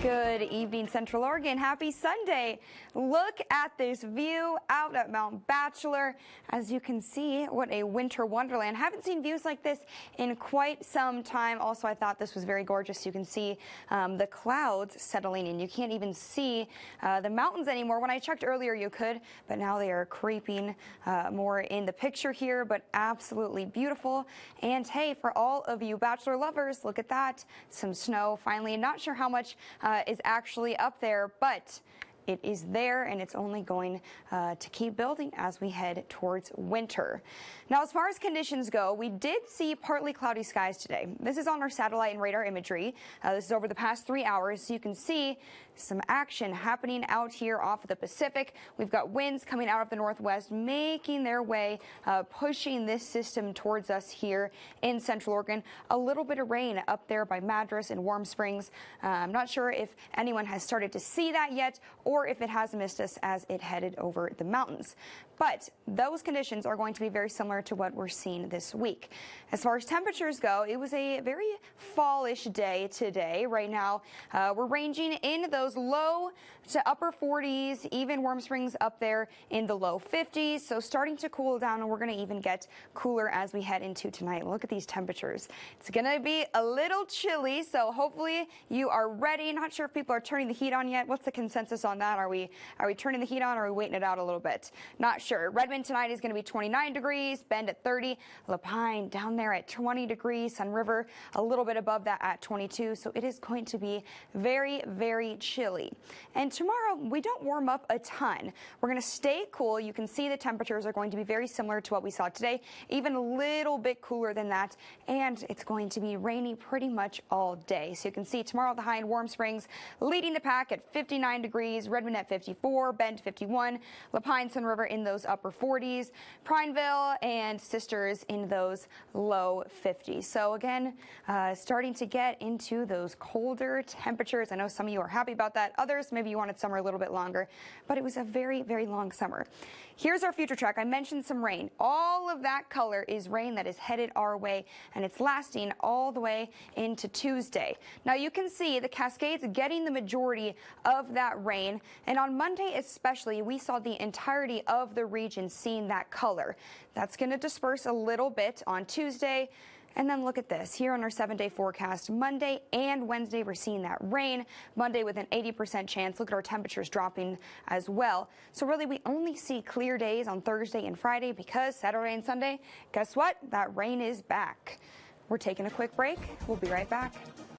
Good evening, Central Oregon. Happy Sunday. Look at this view out at Mount Bachelor. As you can see, what a winter wonderland. Haven't seen views like this in quite some time. Also, I thought this was very gorgeous. You can see the clouds settling in. You can't even see the mountains anymore. When I checked earlier, you could, but now they are creeping more in the picture here, but absolutely beautiful. And hey, for all of you Bachelor lovers, look at that. Some snow finally. Not sure how much is actually up there, but it is there, and it's only going to keep building as we head towards winter. Now, as far as conditions go, we did see partly cloudy skies today. This is on our satellite and radar imagery. This is over the past 3 hours, so you can see some action happening out here off of the Pacific. We've got winds coming out of the northwest, making their way, pushing this system towards us here in Central Oregon. A little bit of rain up there by Madras and Warm Springs. I'm not sure if anyone has started to see that yet, or if it has missed us as it headed over the mountains. But those conditions are going to be very similar to what we're seeing this week. As far as temperatures go, it was a very fallish day today. Right now, we're ranging in those low to upper 40s, even Warm Springs up there in the low 50s. So starting to cool down, and we're going to even get cooler as we head into tonight. Look at these temperatures. It's going to be a little chilly, so hopefully you are ready. Not sure if people are turning the heat on yet. What's the consensus on that? Are we turning the heat on, or are we waiting it out a little bit? Not sure. Redmond tonight is going to be 29 degrees, Bend at 30, Lapine down there at 20 degrees, Sun River a little bit above that at 22. So it is going to be very, very chilly. And tomorrow we don't warm up a ton. We're going to stay cool. You can see the temperatures are going to be very similar to what we saw today, even a little bit cooler than that. And it's going to be rainy pretty much all day. So you can see tomorrow the high in Warm Springs leading the pack at 59 degrees, Redmond at 54, Bend 51, Lapine, Sun River in those upper 40s, Prineville and Sisters in those low 50s. So again, starting to get into those colder temperatures. I know some of you are happy about that. Others, maybe you wanted summer a little bit longer, but it was a very, very long summer. Here's our future track. I mentioned some rain. All of that color is rain that is headed our way, and it's lasting all the way into Tuesday. Now you can see the Cascades getting the majority of that rain, and on Monday especially, we saw the entirety of the region seeing that color. That's going to disperse a little bit on Tuesday. And then look at this here on our 7-day forecast. Monday and Wednesday, we're seeing that rain. Monday with an 80% chance. Look at our temperatures dropping as well. So really, we only see clear days on Thursday and Friday because Saturday and Sunday, guess what? That rain is back. We're taking a quick break. We'll be right back.